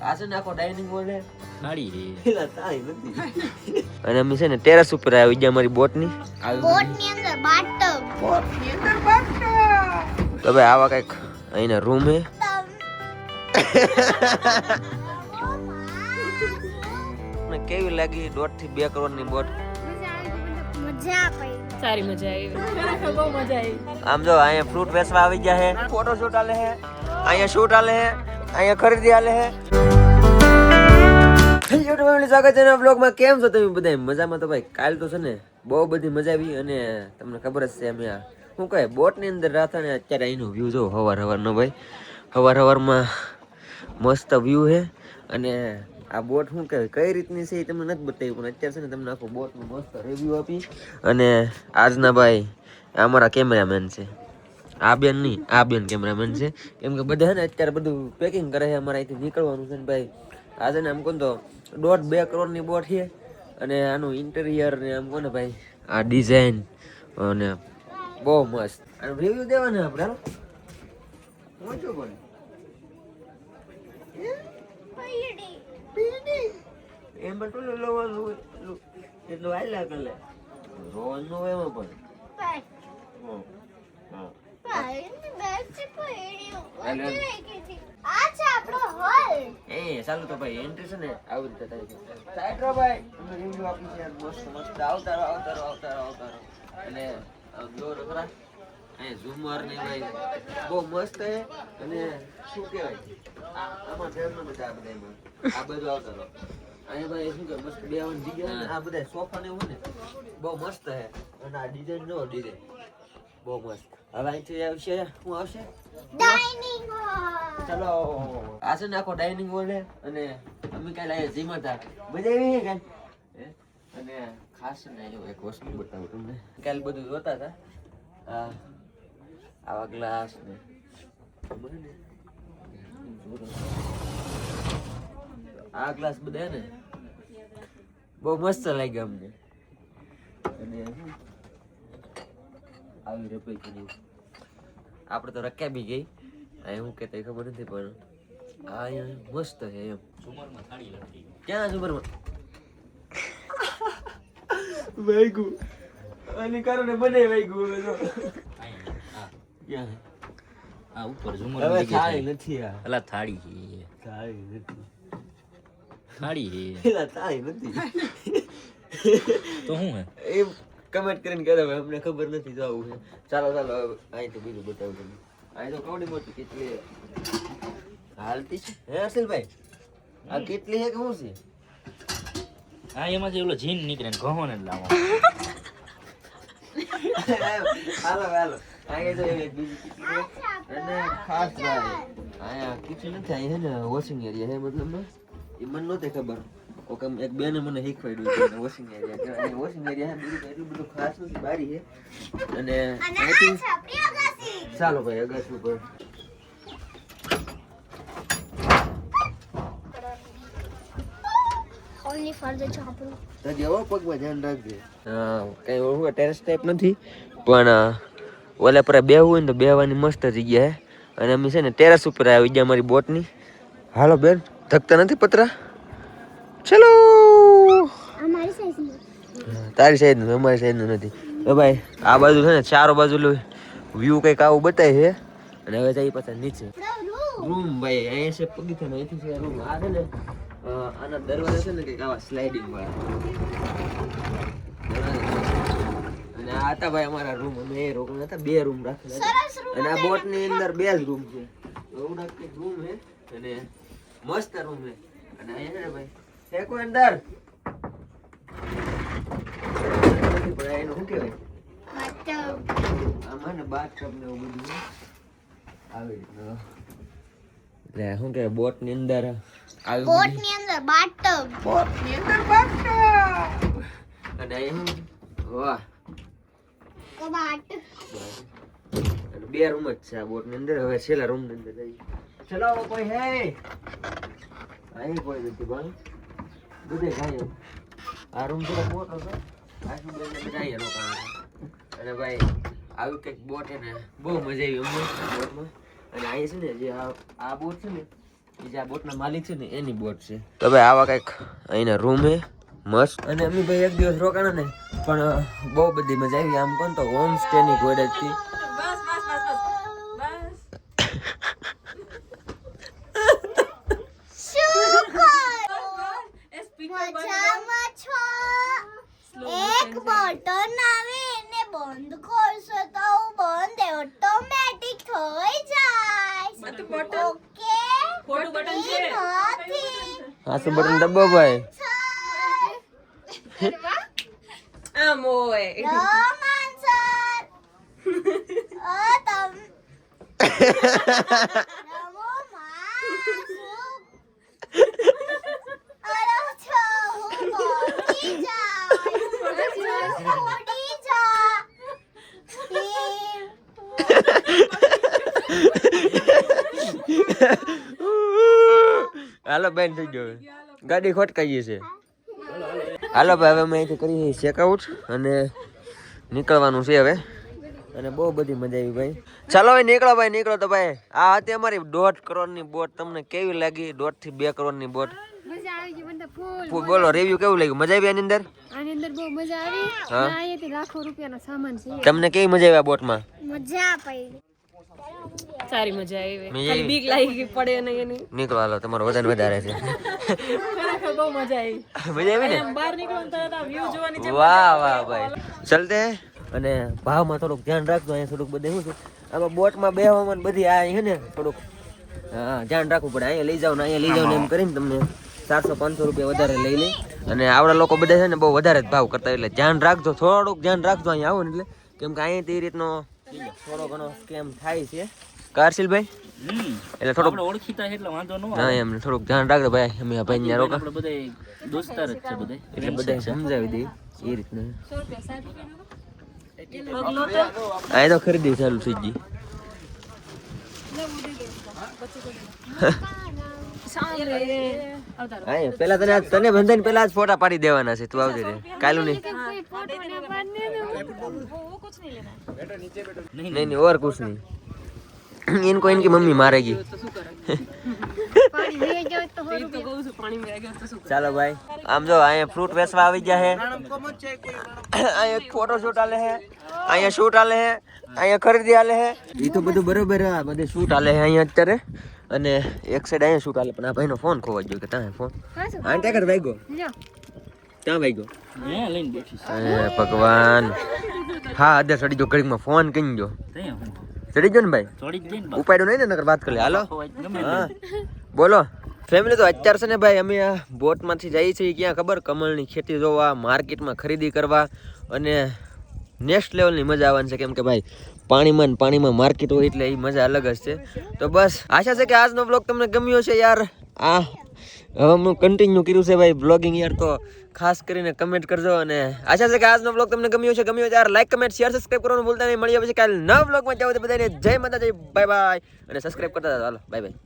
આ છે ને આખો ડાઇનિંગ હોલ હે થાળી હે પેલા તાઈ નથી અને અમે છે ને ટેરેસ ઉપર આવી ગયા અમારી બોટની અંદર બાથટબ તો ભાઈ આવા કઈક અહીંના રૂમ હે કેવી લાગી 1.5 થી 2 કરોડની બોટ મજા આવી સારી મજા આવી બહુ મજા આવી આમ જો અહીંયા ફ્રૂટ વેચવા આવી ગયા હે ફોટો શૂટ આલે હે અહીંયા શૂટ આલે હે અહીંયા ખરીદી આલે હે YouTube ફેમિલી સ્વાગત છે નવા બ્લોગમાં કેમ છો તમે બધા મજામાં તો ભાઈ કાલ તો છે ને બહુ બધી મજા આવી અને તમને ખબર જ છે અમે શું કહે બોટની અંદર રાતા ને અત્યારે અહીંનો વ્યૂ જો હવારનો ભાઈ હવારમાં મસ્ત વ્યૂ છે અને આ બોટ શું કહેવાય કઈ રીતની છે એ તમને નથી બતાવ્યું પણ અત્યારે છે ને તમને આખું બોટનું મસ્ત રિવ્યુ આપી અને આજના ભાઈ અમારા કેમેરામેન છે આ બેન નહીં આ બેન કેમેરામેન છે કેમ કે બધા ને અત્યારે બધું પેકિંગ કરે છે અમારે અહીંથી નીકળવાનું છે ને ભાઈ આજે ને આમ કોણ તો 1.5-2 કરોડની બોટ છે અને આનું ઇન્ટિરિયર ને આમ કોને ભાઈ આ ડિઝાઇન અને બહુ મસ્ત આનું રિવ્યુ દેવાના આપણે હાલો મોટો બોલ એમાં તો લોવાનું એટલું હાલ્યા કરે રોવાનું હોય એમાં પણ ચાલુ તો ભાઈ એન્ટ્રી છે ને આવી રીતે થાય છે સાઈડ રો ભાઈ અમે રિવ્યુ આપી છે મસ્ત આવતારો અને જો ખરા અહીં ઝુમર ને ભાઈ બહુ મસ્ત છે અને શું કહેવાય આમાં ફેરનો બધા બધામાં આ બધું આવતારો અહીંયા ભાઈ શું કે મસ્ત બેવાની જગ્યા ને આ બધા સોફા ને એવું ને બહુ મસ્ત છે અને આ ડિઝાઇન નો ડિઝાઇન બહુ મસ્ત હવે અહીંથી આવશે શું આવશે ડાઇનિંગ હોલ ચલો આ છે ને આખો ડાઇનિંગ હોલ છે અને અમે કાલે અહીંયા જીમ હતા મજા આવી છે કાલે અને ખાસ ને એક વસ્તુ બતાવું તમને કાલે બધું જોતા હતા આવા ગ્લાસ ને આ ગ્લાસ બધા ને બહુ મસ્ત લાગ્યા અમને અને આવી રપઈ કરી આપણે તો રક્યા બી ગઈ અહીં હું કહેતા ખબર નથી પણ આ અહીંયા મસ્ત છે એમ સુમરમાં થાળી લખી ક્યાં સુમરમાં વાઈગુ આને કારણે મને વાઈગુ જો ક્યાં આ ઉપર ઝુમર હવે થાળી નથી આ અલા થાળી હે થાળી નથી થાળી હે પેલા થાળી નથી તો શું હે એ કમેન્ટ કરીને કહે હવે અમને ખબર નથી જો આવું છે ચાલો અહીં તો બીજું બતાવું તમને અહીં તો કવડી મોટી કેટલી હાલતી છે હે અર્શિલભાઈ આ કેટલી છે કે શું છે હા એમાં જે ઓલો જીન નીકળે ને ઘઉં ને લાવો હાલો અહીંયા તો એક બીજી કેટલી છે અને ખાસ ભાઈ અહીંયા કિચન નથી અહીંયા છે ને વોશિંગ એરિયા છે મતલબ એ મને નહોતી ખબર એક બેને મને શીખવાડ્યું છે વોશિંગ એરિયા કહેવાય વોશિંગ એરિયા છે બીજું એટલું બધું ખાસ નથી બારી છે અને ચાલો ભાઈ અગાસી ઉપર ઓનલી ફોર ધ ચોપડું તો જેવો પગમાં ધ્યાન રાખજે હા કઈ ઓળખું ટેરેસ ટાઈપ નથી પણ ઓલા પર બેહવું હોય ને તો બેહવાની મસ્ત જગ્યા છે અને અમે છે ને ટેરેસ ઉપર આવી ગયા અમારી બોટની હાલો બેન થકતા નથી પતરા ચલો અમારી સાઈઝ તારી સાઈડ નું અમારી સાઈડ નું નથી તો ભાઈ આ બાજુ છે ને ચારો બાજુ વ્યૂ કંઈક આવું બતાય છે અને હવે જઈએ પાછા નીચે રૂમ ભાઈ અહીંયા છે પગથિયા અહીંથી છે રૂમ આ છે ને આના દરવાજા છે ને કંઈક આવા સ્લાઇડિંગ વાળા અને આ હતા ભાઈ અમારા રૂમ અમે એ રૂમ હતા 2 રૂમ રાખેલા અને આ બોટ ની અંદર 2 જ રૂમ છે એવડા કંઈક રૂમ છે અને મસ્ત રૂમ છે અને અહીંયા છે ને ભાઈ ફેંકો અંદર પણ એનું શું કહેવાય આમાં ને બાથટબ ને એવું બધું આવી રીતનું એટલે શું કહેવાય બોટ ની અંદર બોટ ની અંદર બાથટબ અને અહીં વાહ કબાટ અને 2 રૂમ જ છે આ બોટ ની અંદર હવે છેલ્લા રૂમ ની અંદર જઈએ ચલાવો કોઈ હે અહીં કોઈ નથી ભાઈ બધે ગાયો આ રૂમ થોડો મોટો છે આજુ બાજુ બધા અહીંયા લોકો અને ભાઈ આવી કંઈક બોટ છે ને બહુ મજા આવી અમને બોટમાં અને અહીં છે ને જે આ બોટ છે ને એ જે આ બોટના માલિક છે ને એની બોટ છે. તો ભાઈ આવા કંઈક અહીંના રૂમ હે મસ્ત. અને અમે ભાઈ એક દિવસ રોકાણા ને પણ બહુ બધી મજા આવી. આમ કોણ તો હોમ સ્ટે ની ગોડ હતી. મજામાં છો? એક બટન આવે એને બંધ કરશો તો બંધ ઓટોમેટિક થઈ જાય. ઓકે ખોટું બટન છે. નથી. હા શું બટન દબાવો ભાઈ. આમ હોય. રોમાન્સર. તમ રમો માસુ. અરે છો હું બોલી જા. ઉડી જા. હાલો બેન થઈ ગયો. ગાડી ખોટકાઈએ છે. હાલો ભાઈ હવે અમે અહીંથી કરી ચેકઆઉટ અને નીકળવાનું છે હવે. અને બહુ બધી મજા આવી ભાઈ. ચાલો ભાઈ નીકળો ભાઈ નીકળો. તો ભાઈ આ હતી અમારી 1.5 કરોડની બોટ. તમને કેવી લાગી? 1.5 થી 2 કરોડની બોટ. મજા આવી ગઈ મને ફૂલ. બોલો રિવ્યુ કેવું લાગ્યું? મજા આવી આની અંદર? આની અંદર બહુ મજા આવી. હા. ના અહીંયાથી લાખો રૂપિયાનો સામાન છે. તમને કેવી મજા આવી આ બોટમાં? મજા પડી. સારી મજા આવી. મજા ખાલી આવી? બીક લાગી પડે નહીં એની. નીકળો હાલો તમારું વજન વધારે છે. ખરેખર બહુ મજા આવી. મજા આવી ને? આમ બહાર નીકળો ને તરત આ વ્યૂ જોવાની છે. વાહ વાહ ભાઈ. ચલતે હે. અને ભાવમાં થોડુંક ધ્યાન રાખજો. અહીંયા થોડુંક બધે શું છે આમાં બોટમાં બેહવામાં ને બધી આ છે ને થોડુંક હા ધ્યાન રાખવું પડે. અહીંયા લઈ જાવ ને અહીંયા લઈ જાવ ને એમ કરીને તમને 400-500 રૂપિયા વધારે લઈ લે. અને આવડા લોકો બધા છે ને બહુ વધારે જ ભાવ કરતા. એટલે ધ્યાન રાખજો, થોડુંક ધ્યાન રાખજો અહીંયા આવો ને એટલે. કેમ કે અહીંયા એ રીતનો થોડો ઘણો સ્કેમ થાય છે. કારશીલભાઈ એટલે થોડુંક આપણે ઓળખીતા છે એટલે વાંધો ન આવે. હા એમ થોડુંક ધ્યાન રાખજો ભાઈ. અમે આ ભાઈ ત્યાં રોકા આપણે બધા દોસ્તાર જ છે બધા. એટલે બધા સમજાવી દઈ એ રીતના. 100 રૂપિયા આ તો ખરીદી ચાલુ થઈ ગઈ. હા પેલા તને બંધાઈને પેલા જ ફોટા પાડી દેવાના છે. તું આવજે રે કાલુ નહીં. नहीं नहीं और कुछ नहीं. इनको इनकी मम्मी मारेगी. ચાલો ભાઈ આમ જો અહીંયા ફ્રૂટ વેચવા આવી ગયા હે. અહીંયા ફોટો શૂટ આલે હે. અહીંયા શૂટ આલે હે. અહીંયા ખરીદી આલે હે. એ તો બધું બરોબર હે. બધે શૂટ આલે હે અહીંયા અત્યારે. અને એક સાઈડ અહીંયા શૂટ આલે પણ આ ભાઈનો ફોન ખોવાઈ ગયો. કે ત્યાં ફોન આ ટેકર વાગ્યો. ક્યાં વાગ્યો? અહીંયા લઈને બેઠી છે. અરે ભગવાન. હા અધર ચડી ગયો ઘડીમાં. ફોન કઈ ગયો ત્યાં હું ચડી ગયો ને ભાઈ. થોડી જ જઈને ઉપાડ્યો નહીં ને નકર વાત કરી લે. હાલો ગમે હા બોલો ફેમિલી. તો અત્યારે છે ને ભાઈ અમે આ બોટમાંથી જઈએ છીએ ક્યાં ખબર? કમળની ખેતી જોવા, માર્કેટમાં ખરીદી કરવા અને નેક્સ્ટ લેવલની મજા આવવાની છે. કેમ કે ભાઈ પાણીમાં માર્કેટ હોય એટલે એ મજા અલગ જ છે. તો બસ આશા છે કે આજનો બ્લોગ તમને ગમ્યો છે યાર. આ હવે હું કન્ટિન્યુ કર્યું છે ભાઈ બ્લોગિંગ યાર. તો ખાસ કરીને કમેન્ટ કરજો. અને આશા છે કે આજનો બ્લોગ તમને ગમ્યો છે. ગમ્યો યાર લાઈક કમેન્ટ શેર સબસ્ક્રાઇબ કરવાનું ભૂલતા નહીં. મળીએ પછી કાલે નવા બ્લોગમાં જાવ તો બધાને જય માતાજી બાય બાય. અને સબસ્ક્રાઇબ કરતા જાઓ. હાલો બાય બાય.